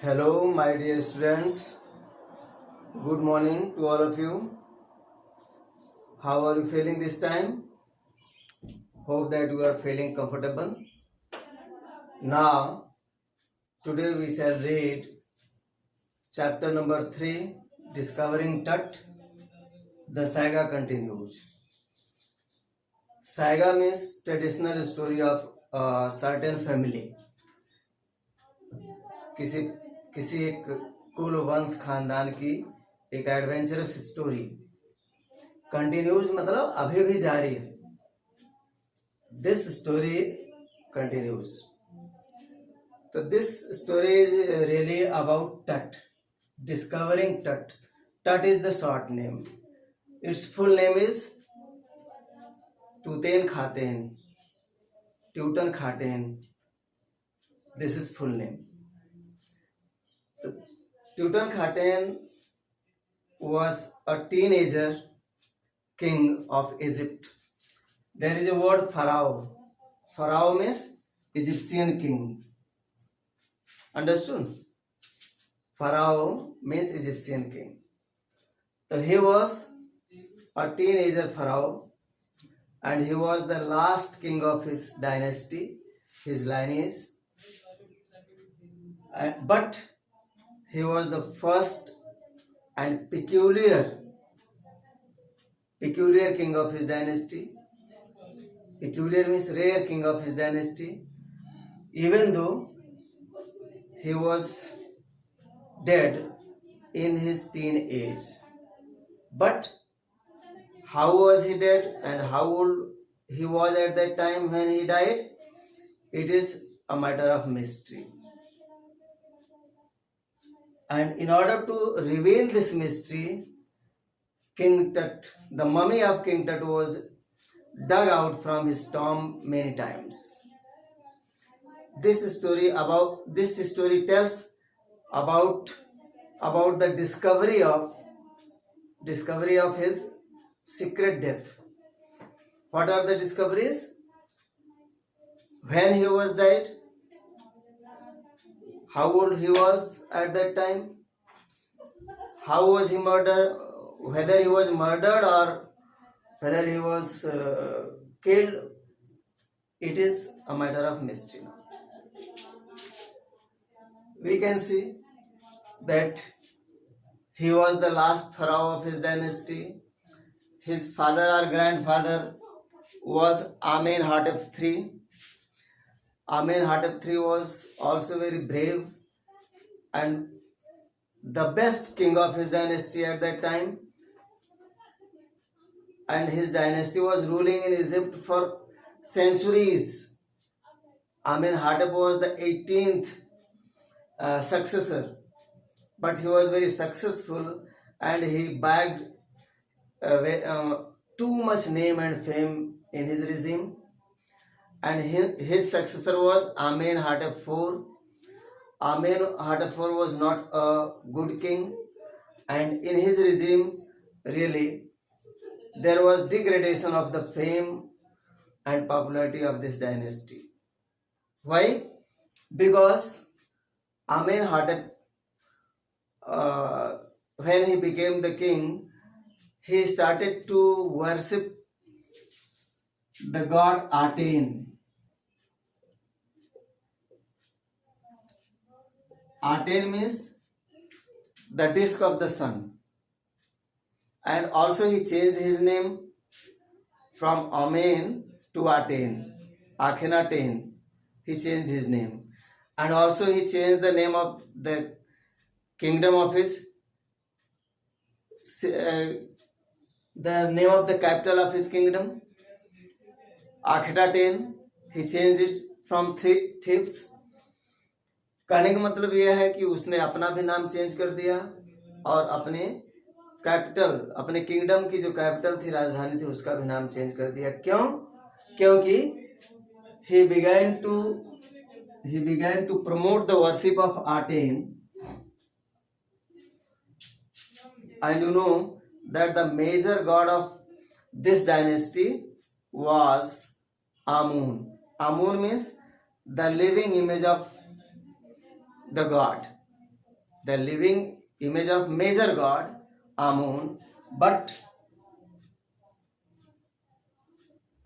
Hello, my dear students. Good morning to all of you. How are you feeling this time? Hope that you are feeling comfortable. Now, today we shall read chapter number 3, Discovering Tut. The saga continues. Saga means traditional story of a certain family. किसी किसी एक कुल वंश खानदान की एक adventurous story. Continues मतलब अभी भी जारी है. This story continues. So this story is really about Tut, discovering Tut. Tut is the short name. Its full name is Tuten Khaten, Teuton Khaten. This is full name. So, Teuton Khaten was a teenager king of Egypt. There is a word Pharaoh. Pharaoh means Egyptian king. Understood? Pharaoh means Egyptian king. So he was a teenager Pharaoh, and he was the last king of his dynasty, his lineage. But he was the first and peculiar king of his dynasty. Peculiar means rare king of his dynasty, even though he was dead in his teen age. But how was he dead and how old he was at that time when he died? It is a matter of mystery. And in order to reveal this mystery, King Tut, the mummy of King Tut, was dug out from his tomb many times. This story tells about the discovery of his secret death. What are the discoveries? When he was died, how old he was at that time, how was he murdered, whether he was murdered or whether he was killed. It is a matter of mystery now. We can see that he was the last pharaoh of his dynasty. His father or grandfather was Amenhotep III. Amenhotep III was also very brave and the best king of his dynasty at that time. And his dynasty was ruling in Egypt for centuries. Amenhotep was the 18th successor, but he was very successful and he bagged too much name and fame in his regime. And his successor was Amenhotep IV. Amenhotep IV was not a good king, and in his regime, really, there was degradation of the fame and popularity of this dynasty. Why? Because Amenhotep, when he became the king, he started to worship the god Aten. Aten means the disk of the sun. And also he changed his name from Amen to Aten, Akhenaten. He changed his name. And also he changed the name of the kingdom of his, the name of the capital of his kingdom, Akhenaten. He changed it from Thebes. कहने का मतलब यह है कि उसने अपना भी नाम चेंज कर दिया और अपने कैपिटल, अपने किंगडम की जो कैपिटल थी, राजधानी थी, उसका भी नाम चेंज कर दिया. क्यों? क्योंकि he began to promote the worship of Aten. And you know that the major god of this dynasty was Amun. Amun means the living image of the god. the living image of major god Amun, but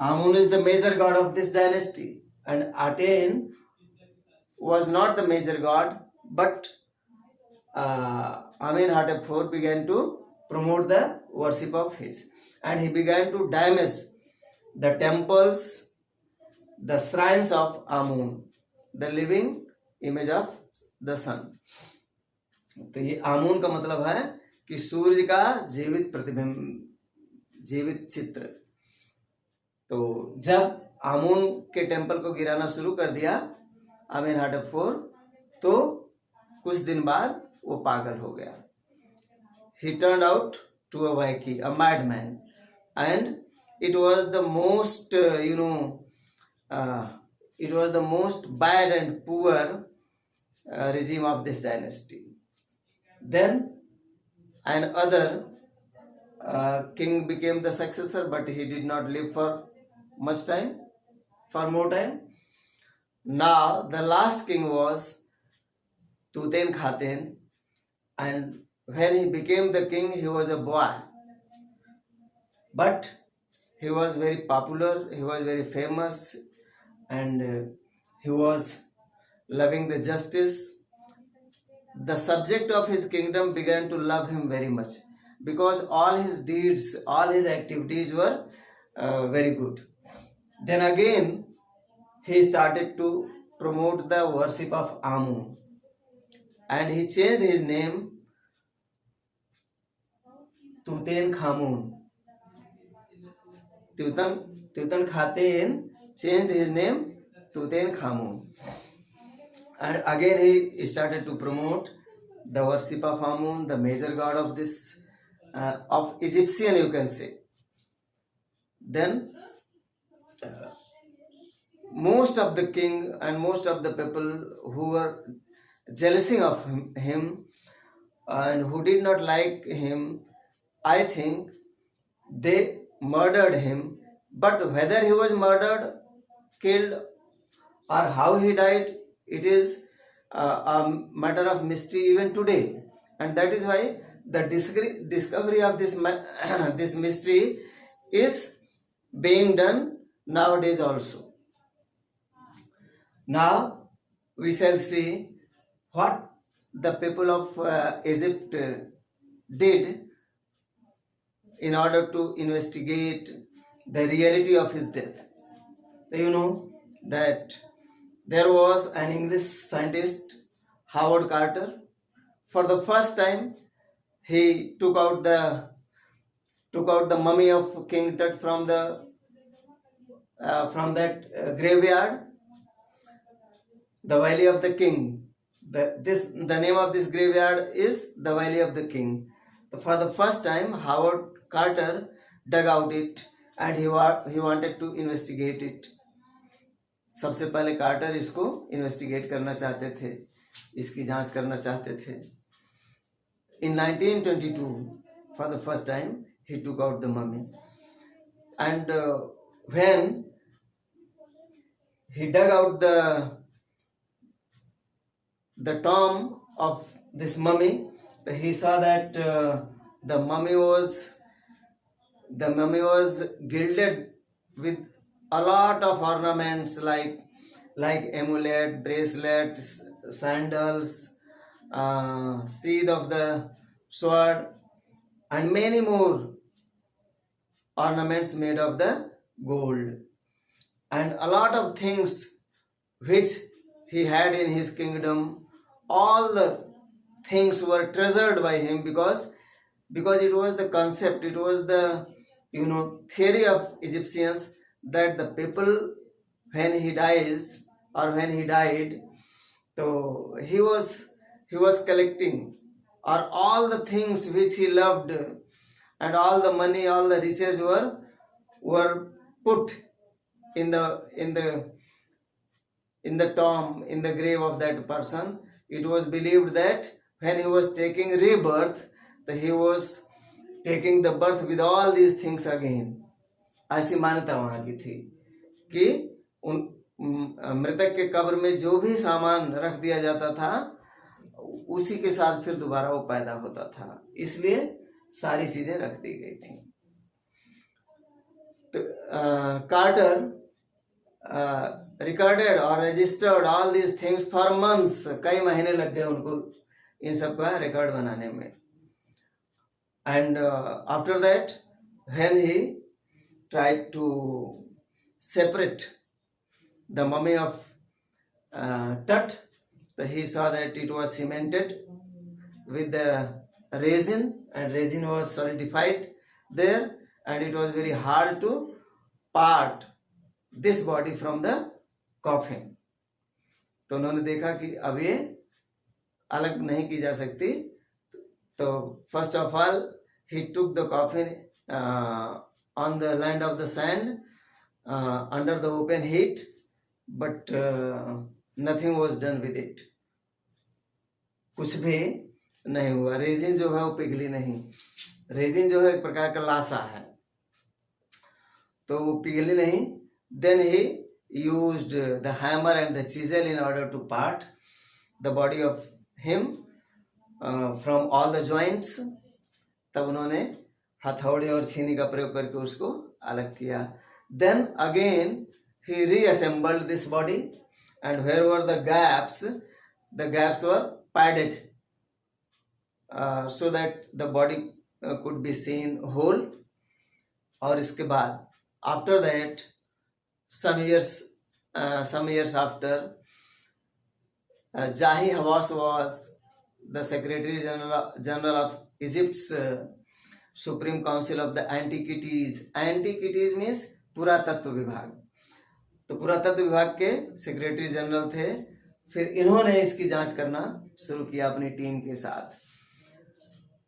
Amun is the major god of this dynasty, and Aten was not the major god, but Amenhotep IV began to promote the worship of his, and he began to damage the temples, the shrines of Amun, the living image of the sun. तो ये आमून का मतलब है कि सूर्य का जीवित प्रतिबिंब, जीवित चित्र। तो जब आमून के टेम्पल को गिराना शुरू कर दिया आमेनहाटेप IV, तो कुछ दिन बाद वो पागल हो गया। He turned out to a Vaiki, a madman, and it was the most, it was the most bad and poor regime of this dynasty. Then another king became the successor, but he did not live for much time, for more time. Now the last king was Tutankhaten, and when he became the king, he was a boy, but he was very popular, he was very famous, and he was loving the justice. The subject of his kingdom began to love him very much because all his deeds, all his activities were very good. Then again, he started to promote the worship of Amun, and he changed his name Tutankhamun. Tutankhaten changed his name Tutankhamun. And again he started to promote the worship of Amun, the major god of this, of Egyptian, you can say. Then most of the king and most of the people who were jealousy of him and who did not like him, I think they murdered him. But whether he was murdered, killed, or how he died, it is a matter of mystery even today. And that is why the discovery of this this mystery is being done nowadays also. Now we shall see what the people of Egypt did in order to investigate the reality of his death. You know that there was an English scientist, Howard Carter. For the first time, he took out the mummy of King Tut from that graveyard, the Valley of the King. The name of this graveyard is the Valley of the King. So for the first time, Howard Carter dug out it, and he wanted to investigate it. सबसे पहले quarter इसको investigate करना चाहते थे, इसकी जांच करना चाहते थे. In 1922, for the first time, he took out the mummy, and when he dug out the tomb of this mummy, he saw that the mummy was gilded with a lot of ornaments like amulet, bracelets, sandals, sheath of the sword, and many more ornaments made of the gold, and a lot of things which he had in his kingdom. All the things were treasured by him because it was the concept, it was the theory of Egyptians that the people, when he dies or when he died, so he was collecting, or all the things which he loved, and all the money, all the riches were put in the tomb, in the grave of that person. It was believed that when he was taking rebirth, that he was taking the birth with all these things again. ऐसी मान्यता वहां की थी कि उन मृतक के कब्र में जो भी सामान रख दिया जाता था, उसी के साथ फिर दोबारा वो पैदा होता था, इसलिए सारी चीजें रख दी गई थी। तो कार्टर रिकॉर्डेड और registered all these things for months, कई महीने लग गए उनको इन सब का रिकॉर्ड बनाने में। And after that when he tried to separate the mummy of Tut, he saw that it was cemented with the resin, and resin was solidified there, and it was very hard to part this body from the coffin. तो उन्होंने देखा कि अब ये अलग नहीं की जा सकती, तो first of all he took the coffin on the land of the sand under the open heat, but nothing was done with it. कुछ भी नहीं हुआ, रेजिन जो है वो पिघली नहीं। रेजिन जो है एक प्रकार का लासा है, तो वो पिघली नहीं। Then he used the hammer and the chisel in order to part the body of him from all the joints. तब उन्होंने हथौड़े और छीनी का प्रयोग करके उसको अलग किया। Then again he reassembled this body, and where were the gaps were padded so that the body could be seen whole. और इसके बाद after that some years after, Jahi Hawass was the Secretary General of Egypt's Supreme Council of the Antiquities. Antiquities means पुरातत्व विभाग। तो पुरातत्व विभाग के secretary general थे। फिर इन्होंने इसकी जांच करना शुरू किया अपनी टीम के साथ,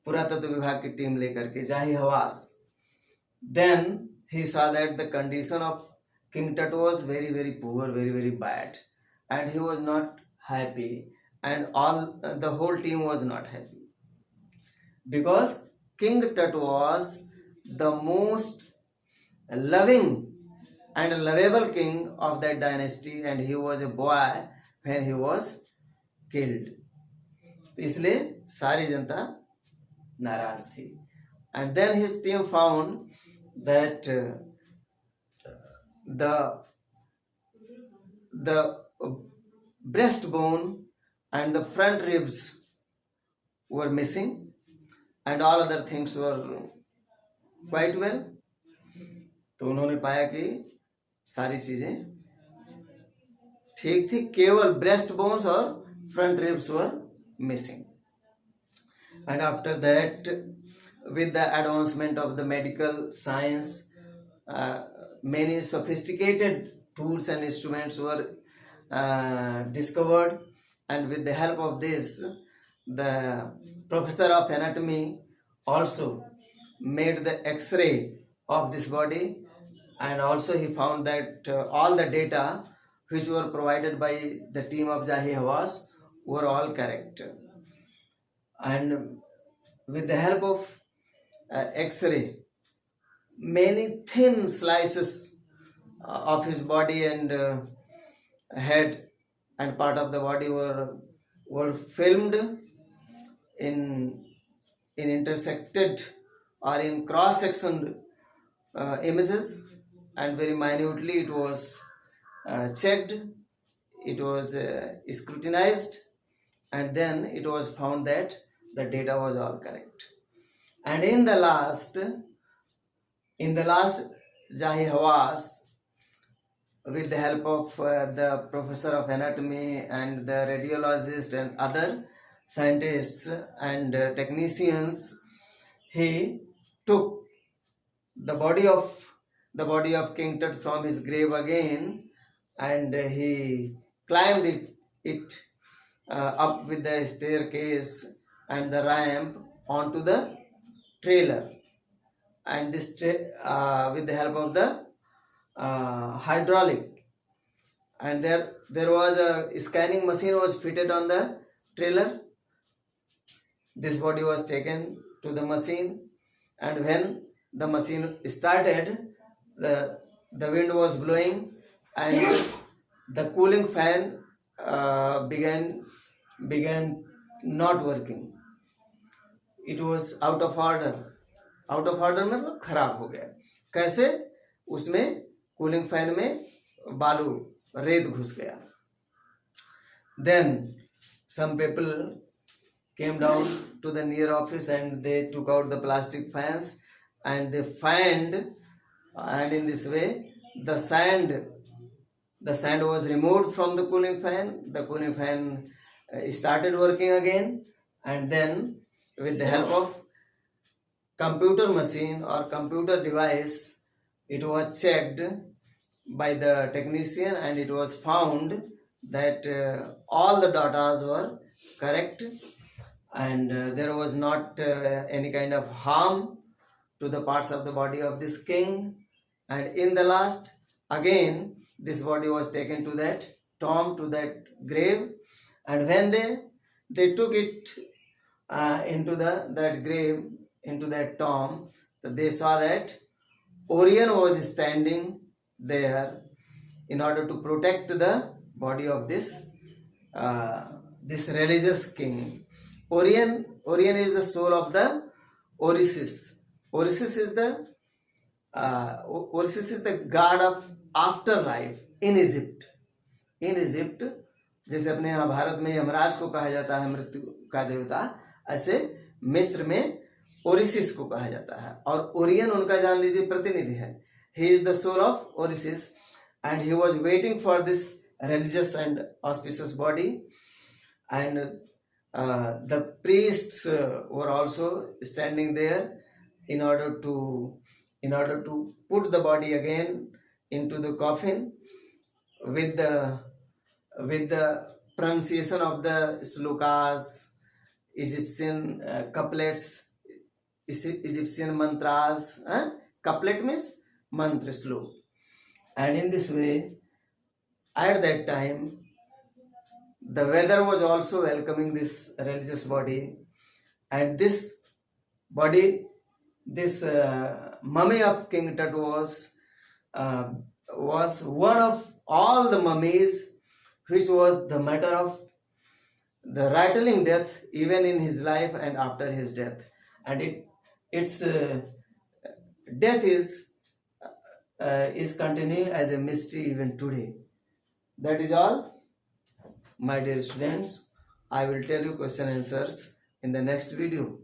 पुरातत्व विभाग की टीम लेकर के, जाही हवास। Then he saw that the condition of King Tut was very very poor, very very bad, and he was not happy, and the whole team was not happy, because King Tut was the most loving and lovable king of that dynasty, and he was a boy when he was killed. तो इसलिए सारी जनता नाराज थी। And then his team found that the breastbone and the front ribs were missing, and all other things were quite well. तो उन्होंने पाया कि सारी चीजें ठीक थी, केवल ब्रेस्ट बोन्स और front ribs were missing. And after that, with the advancement of the medical science, many sophisticated tools and instruments were discovered, and with the help of this, the professor of anatomy also made the X-ray of this body, and also he found that all the data which were provided by the team of Jahi Hawass were all correct. And with the help of X-ray, many thin slices of his body and head and part of the body were filmed in intersected or in cross-sectioned images, and very minutely it was checked, it was scrutinized, and then it was found that the data was all correct. And in the last Jahi Hawass, with the help of the professor of anatomy and the radiologist and other scientists and technicians, he took the body of King Tut from his grave again, and he climbed it up with the staircase and the ramp onto the trailer, and this with the help of the hydraulic, and there was a scanning machine was fitted on the trailer. This body was taken to the machine, and when the machine started, the wind was blowing, and the cooling fan began not working. It was out of order. Out of order मतलब खराब हो गया. कैसे? उसमें cooling fan में बालू रेत घुस गया. Then some people came down to the near office and they took out the plastic fans and they fanned, and in this way the sand was removed from the cooling fan. The cooling fan started working again, and then with the help of computer machine or computer device, it was checked by the technician and it was found that all the datas were correct, and there was not any kind of harm to the parts of the body of this king. And in the last, again this body was taken to that tomb, to that grave, and when they took it into that grave, into that tomb, they saw that Orion was standing there in order to protect the body of this religious king. Orion is the soul of the Orisis. Orisis is the god of afterlife in Egypt. In Egypt, जैसे अपने यहाँ भारत में यमराज को कहा जाता है मृत्यु का देवता, ऐसे मिस्र में ओरिसिस को कहा जाता है, और ओरियन उनका जान लीजिए प्रतिनिधि है. He is the soul of Orisis, and he was waiting for this religious and auspicious body, and the priests were also standing there in order to put the body again into the coffin with the pronunciation of the slokas, Egyptian couplets, Egyptian mantras. Couplet means mantra slok. And in this way, at that time, the weather was also welcoming this religious body, and this body, this mummy of King Tut was one of all the mummies which was the matter of the rattling death even in his life and after his death, and its death is continuing as a mystery even today. That is all, my dear students. I will tell you question answers in the next video.